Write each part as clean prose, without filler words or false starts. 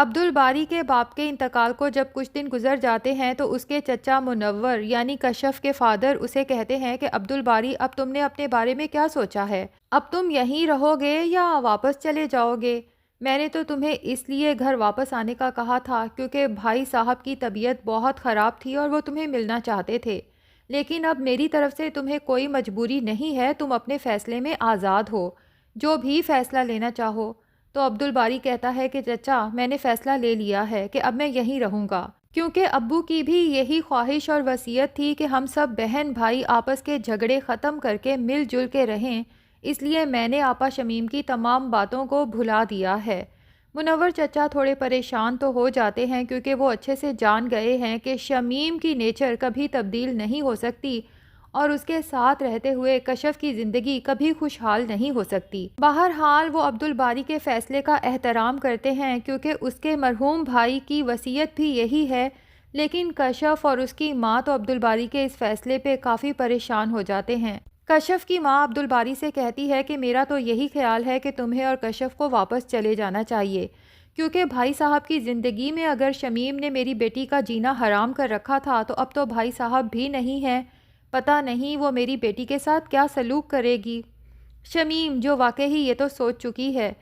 عبد الباری کے باپ کے انتقال کو جب کچھ دن گزر جاتے ہیں تو اس کے چچا منور یعنی کشف کے فادر اسے کہتے ہیں کہ عبد الباری اب تم نے اپنے بارے میں کیا سوچا ہے؟ اب تم یہیں رہو گے یا واپس چلے جاؤ گے؟ میں نے تو تمہیں اس لیے گھر واپس آنے کا کہا تھا کیونکہ بھائی صاحب کی طبیعت بہت خراب تھی اور وہ تمہیں ملنا چاہتے تھے، لیکن اب میری طرف سے تمہیں کوئی مجبوری نہیں ہے، تم اپنے فیصلے میں آزاد ہو، جو بھی فیصلہ لینا چاہو۔ تو عبد الباری کہتا ہے کہ چچا میں نے فیصلہ لے لیا ہے کہ اب میں یہیں رہوں گا، کیونکہ ابو کی بھی یہی خواہش اور وصیت تھی کہ ہم سب بہن بھائی آپس کے جھگڑے ختم کر کے مل جل کے رہیں، اس لیے میں نے آپا شمیم کی تمام باتوں کو بھلا دیا ہے۔ منور چچا تھوڑے پریشان تو ہو جاتے ہیں کیونکہ وہ اچھے سے جان گئے ہیں کہ شمیم کی نیچر کبھی تبدیل نہیں ہو سکتی اور اس کے ساتھ رہتے ہوئے کشف کی زندگی کبھی خوشحال نہیں ہو سکتی۔ بہرحال وہ عبد الباری کے فیصلے کا احترام کرتے ہیں کیونکہ اس کے مرحوم بھائی کی وصیت بھی یہی ہے، لیکن کشف اور اس کی ماں تو عبد الباری کے اس فیصلے پہ کافی پریشان ہو جاتے ہیں۔ کشف کی ماں عبد الباری سے کہتی ہے کہ میرا تو یہی خیال ہے کہ تمہیں اور کشف کو واپس چلے جانا چاہیے، کیونکہ بھائی صاحب کی زندگی میں اگر شمیم نے میری بیٹی کا جینا حرام کر رکھا تھا تو اب تو بھائی صاحب بھی نہیں ہیں، پتہ نہیں وہ میری بیٹی کے ساتھ کیا سلوک کرے گی۔ شمیم جو واقعی یہ تو سوچ چکی ہے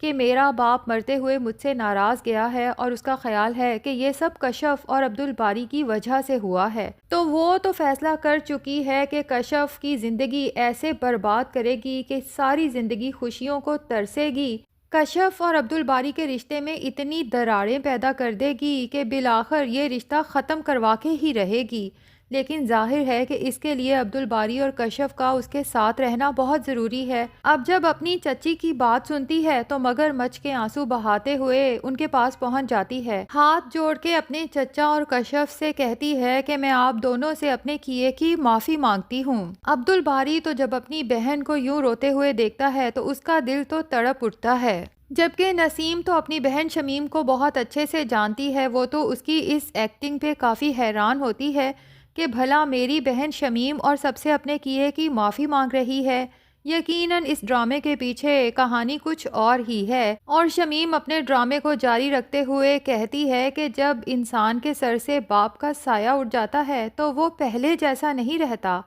کہ میرا باپ مرتے ہوئے مجھ سے ناراض گیا ہے اور اس کا خیال ہے کہ یہ سب کشف اور عبد الباری کی وجہ سے ہوا ہے، تو وہ تو فیصلہ کر چکی ہے کہ کشف کی زندگی ایسے برباد کرے گی کہ ساری زندگی خوشیوں کو ترسے گی، کشف اور عبد الباری کے رشتے میں اتنی دراڑیں پیدا کر دے گی کہ بالآخر یہ رشتہ ختم کروا کے ہی رہے گی۔ لیکن ظاہر ہے کہ اس کے لیے عبد الباری اور کشف کا اس کے ساتھ رہنا بہت ضروری ہے۔ اب جب اپنی چچی کی بات سنتی ہے تو مگر مچھ کے آنسو بہاتے ہوئے ان کے پاس پہنچ جاتی ہے، ہاتھ جوڑ کے اپنے چچا اور کشف سے کہتی ہے کہ میں آپ دونوں سے اپنے کیے کی معافی مانگتی ہوں۔ عبد الباری تو جب اپنی بہن کو یوں روتے ہوئے دیکھتا ہے تو اس کا دل تو تڑپ اٹھتا ہے، جبکہ نسیم تو اپنی بہن شمیم کو بہت اچھے سے جانتی ہے، وہ تو اس کی اس ایکٹنگ پہ کافی حیران ہوتی ہے کہ بھلا میری بہن شمیم اور سب سے اپنے کیے کی معافی مانگ رہی ہے، یقیناً اس ڈرامے کے پیچھے کہانی کچھ اور ہی ہے۔ اور شمیم اپنے ڈرامے کو جاری رکھتے ہوئے کہتی ہے کہ جب انسان کے سر سے باپ کا سایہ اٹھ جاتا ہے تو وہ پہلے جیسا نہیں رہتا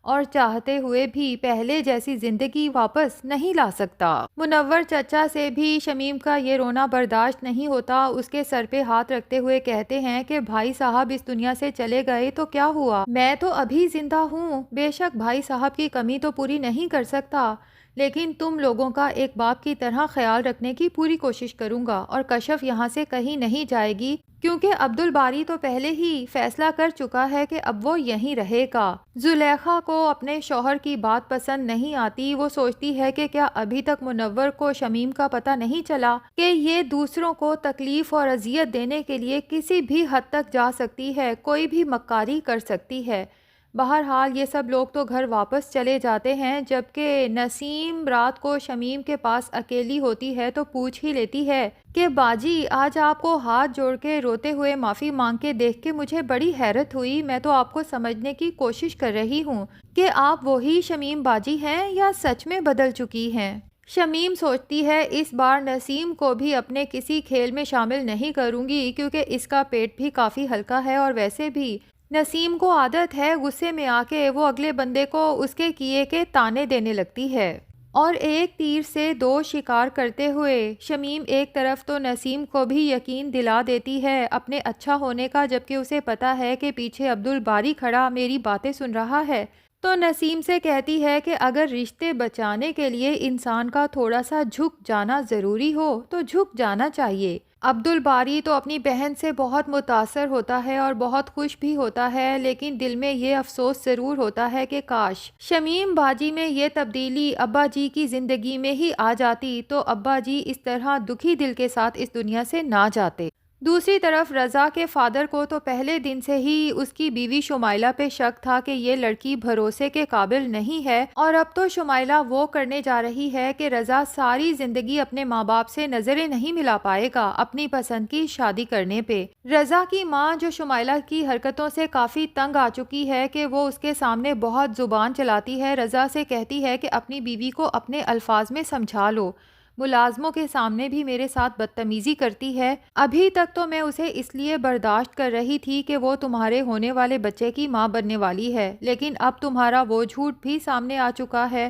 اور چاہتے ہوئے بھی پہلے جیسی زندگی واپس نہیں لا سکتا۔ منور چچا سے بھی شمیم کا یہ رونا برداشت نہیں ہوتا، اس کے سر پہ ہاتھ رکھتے ہوئے کہتے ہیں کہ بھائی صاحب اس دنیا سے چلے گئے تو کیا ہوا، میں تو ابھی زندہ ہوں، بے شک بھائی صاحب کی کمی تو پوری نہیں کر سکتا، لیکن تم لوگوں کا ایک باپ کی طرح خیال رکھنے کی پوری کوشش کروں گا، اور کشف یہاں سے کہیں نہیں جائے گی کیونکہ عبد الباری تو پہلے ہی فیصلہ کر چکا ہے کہ اب وہ یہیں رہے گا۔ زلیخا کو اپنے شوہر کی بات پسند نہیں آتی، وہ سوچتی ہے کہ کیا ابھی تک منور کو شمیم کا پتہ نہیں چلا کہ یہ دوسروں کو تکلیف اور اذیت دینے کے لیے کسی بھی حد تک جا سکتی ہے، کوئی بھی مکاری کر سکتی ہے۔ بہرحال یہ سب لوگ تو گھر واپس چلے جاتے ہیں، جبکہ نسیم رات کو شمیم کے پاس اکیلی ہوتی ہے تو پوچھ ہی لیتی ہے کہ باجی آج آپ کو ہاتھ جوڑ کے روتے ہوئے معافی مانگ کے دیکھ کے مجھے بڑی حیرت ہوئی، میں تو آپ کو سمجھنے کی کوشش کر رہی ہوں کہ آپ وہی شمیم باجی ہیں یا سچ میں بدل چکی ہیں۔ شمیم سوچتی ہے اس بار نسیم کو بھی اپنے کسی کھیل میں شامل نہیں کروں گی کیونکہ اس کا پیٹ بھی کافی ہلکا ہے، اور ویسے بھی نسیم کو عادت ہے غصے میں آ کے وہ اگلے بندے کو اس کے کیے کے تانے دینے لگتی ہے، اور ایک تیر سے دو شکار کرتے ہوئے شمیم ایک طرف تو نسیم کو بھی یقین دلا دیتی ہے اپنے اچھا ہونے کا، جبکہ اسے پتا ہے کہ پیچھے عبد الباری کھڑا میری باتیں سن رہا ہے، تو نسیم سے کہتی ہے کہ اگر رشتے بچانے کے لیے انسان کا تھوڑا سا جھک جانا ضروری ہو تو جھک جانا چاہیے۔ عبد الباری تو اپنی بہن سے بہت متاثر ہوتا ہے اور بہت خوش بھی ہوتا ہے، لیکن دل میں یہ افسوس ضرور ہوتا ہے کہ کاش شمیم باجی میں یہ تبدیلی ابا جی کی زندگی میں ہی آ جاتی تو ابا جی اس طرح دکھی دل کے ساتھ اس دنیا سے نہ جاتے۔ دوسری طرف رضا کے فادر کو تو پہلے دن سے ہی اس کی بیوی شمائلہ پہ شک تھا کہ یہ لڑکی بھروسے کے قابل نہیں ہے، اور اب تو شمائلہ وہ کرنے جا رہی ہے کہ رضا ساری زندگی اپنے ماں باپ سے نظریں نہیں ملا پائے گا اپنی پسند کی شادی کرنے پہ۔ رضا کی ماں جو شمائلہ کی حرکتوں سے کافی تنگ آ چکی ہے کہ وہ اس کے سامنے بہت زبان چلاتی ہے، رضا سے کہتی ہے کہ اپنی بیوی کو اپنے الفاظ میں سمجھا لو، ملازموں کے سامنے بھی میرے ساتھ بدتمیزی کرتی ہے۔ ابھی تک تو میں اسے اس لیے برداشت کر رہی تھی کہ وہ تمہارے ہونے والے بچے کی ماں بننے والی ہے، لیکن اب تمہارا وہ جھوٹ بھی سامنے آ چکا ہے۔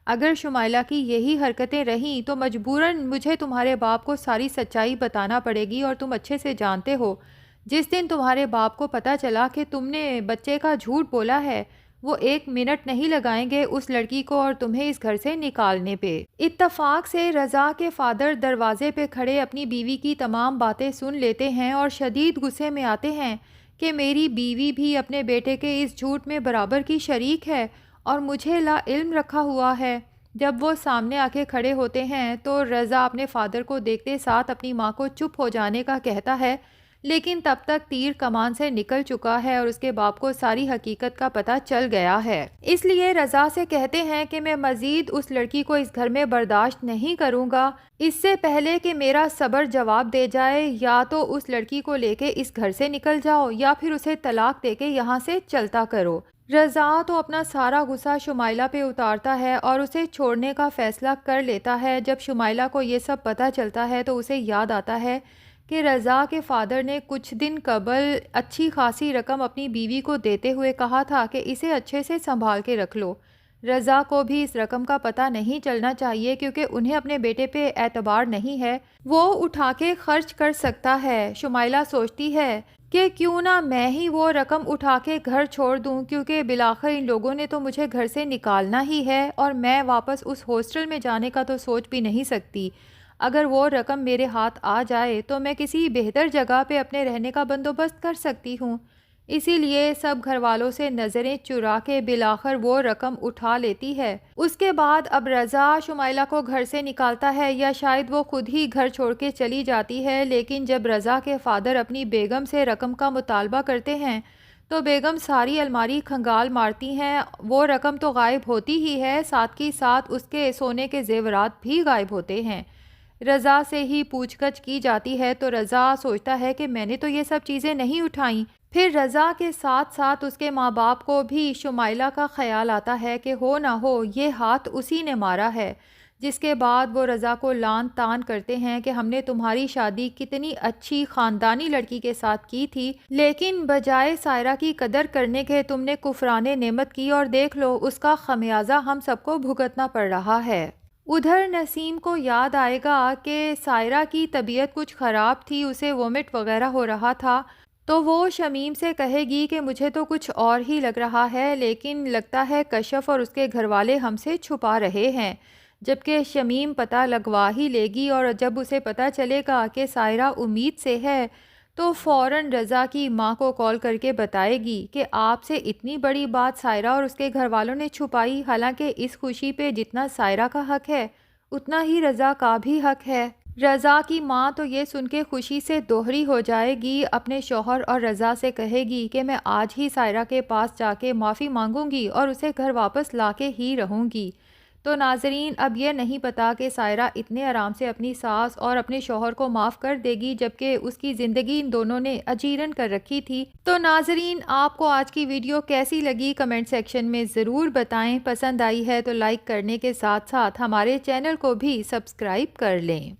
اگر شمائلہ کی یہی حرکتیں رہیں تو مجبوراً مجھے تمہارے باپ کو ساری سچائی بتانا پڑے گی، اور تم اچھے سے جانتے ہو جس دن تمہارے باپ کو پتہ چلا کہ تم نے بچے کا جھوٹ بولا ہے، وہ 1 منٹ نہیں لگائیں گے اس لڑکی کو اور تمہیں اس گھر سے نکالنے پہ۔ اتفاق سے رضا کے فادر دروازے پہ کھڑے اپنی بیوی کی تمام باتیں سن لیتے ہیں اور شدید غصے میں آتے ہیں کہ میری بیوی بھی اپنے بیٹے کے اس جھوٹ میں برابر کی شریک ہے اور مجھے لا علم رکھا ہوا ہے۔ جب وہ سامنے آ کے کھڑے ہوتے ہیں تو رضا اپنے فادر کو دیکھتے ساتھ اپنی ماں کو چپ ہو جانے کا کہتا ہے، لیکن تب تک تیر کمان سے نکل چکا ہے اور اس کے باپ کو ساری حقیقت کا پتہ چل گیا ہے۔ اس لیے رضا سے کہتے ہیں کہ میں مزید اس لڑکی کو اس گھر میں برداشت نہیں کروں گا۔ اس سے پہلے کہ میرا صبر جواب دے جائے، یا تو اس لڑکی کو لے کے اس گھر سے نکل جاؤ یا پھر اسے طلاق دے کے یہاں سے چلتا کرو۔ رضا تو اپنا سارا غصہ شمائلہ پہ اتارتا ہے اور اسے چھوڑنے کا فیصلہ کر لیتا ہے۔ جب شمائلہ کو یہ سب پتہ چلتا ہے تو اسے یاد آتا ہے کہ رضا کے فادر نے کچھ دن قبل اچھی خاصی رقم اپنی بیوی کو دیتے ہوئے کہا تھا کہ اسے اچھے سے سنبھال کے رکھ لو۔ رضا کو بھی اس رقم کا پتہ نہیں چلنا چاہیے کیونکہ انہیں اپنے بیٹے پہ اعتبار نہیں ہے، وہ اٹھا کے خرچ کر سکتا ہے۔ شمائلہ سوچتی ہے کہ کیوں نہ میں ہی وہ رقم اٹھا کے گھر چھوڑ دوں، کیونکہ بالآخر ان لوگوں نے تو مجھے گھر سے نکالنا ہی ہے اور میں واپس اس ہاسٹل میں جانے کا تو سوچ بھی نہیں سکتی۔ اگر وہ رقم میرے ہاتھ آ جائے تو میں کسی بہتر جگہ پہ اپنے رہنے کا بندوبست کر سکتی ہوں۔ اسی لیے سب گھر والوں سے نظریں چرا کے بالآخر وہ رقم اٹھا لیتی ہے۔ اس کے بعد اب رضا شمائلہ کو گھر سے نکالتا ہے یا شاید وہ خود ہی گھر چھوڑ کے چلی جاتی ہے، لیکن جب رضا کے فادر اپنی بیگم سے رقم کا مطالبہ کرتے ہیں تو بیگم ساری الماری کھنگال مارتی ہیں۔ وہ رقم تو غائب ہوتی ہی ہے، ساتھ ہی ساتھ اس کے سونے کے زیورات بھی غائب ہوتے ہیں۔ رضا سے ہی پوچھ گچھ کی جاتی ہے تو رضا سوچتا ہے کہ میں نے تو یہ سب چیزیں نہیں اٹھائیں۔ پھر رضا کے ساتھ ساتھ اس کے ماں باپ کو بھی شمائلہ کا خیال آتا ہے کہ ہو نہ ہو یہ ہاتھ اسی نے مارا ہے، جس کے بعد وہ رضا کو لان تان کرتے ہیں کہ ہم نے تمہاری شادی کتنی اچھی خاندانی لڑکی کے ساتھ کی تھی، لیکن بجائے سائرہ کی قدر کرنے کے تم نے کفران نعمت کی اور دیکھ لو اس کا خمیازہ ہم سب کو بھگتنا پڑ رہا ہے۔ ادھر نسیم کو یاد آئے گا کہ سائرہ کی طبیعت کچھ خراب تھی، اسے وومٹ وغیرہ ہو رہا تھا، تو وہ شمیم سے کہے گی کہ مجھے تو کچھ اور ہی لگ رہا ہے، لیکن لگتا ہے کشف اور اس کے گھر والے ہم سے چھپا رہے ہیں۔ جبکہ شمیم پتہ لگوا ہی لے گی اور جب اسے پتہ چلے گا کہ سائرہ امید سے ہے تو فوراً رضا کی ماں کو کال کر کے بتائے گی کہ آپ سے اتنی بڑی بات سائرہ اور اس کے گھر والوں نے چھپائی، حالانکہ اس خوشی پہ جتنا سائرہ کا حق ہے اتنا ہی رضا کا بھی حق ہے۔ رضا کی ماں تو یہ سن کے خوشی سے دوہری ہو جائے گی، اپنے شوہر اور رضا سے کہے گی کہ میں آج ہی سائرہ کے پاس جا کے معافی مانگوں گی اور اسے گھر واپس لا کے ہی رہوں گی۔ تو ناظرین، اب یہ نہیں پتا کہ سائرہ اتنے آرام سے اپنی ساس اور اپنے شوہر کو معاف کر دے گی جبکہ اس کی زندگی ان دونوں نے اجیرن کر رکھی تھی۔ تو ناظرین، آپ کو آج کی ویڈیو کیسی لگی کمنٹ سیکشن میں ضرور بتائیں۔ پسند آئی ہے تو لائک کرنے کے ساتھ ساتھ ہمارے چینل کو بھی سبسکرائب کر لیں۔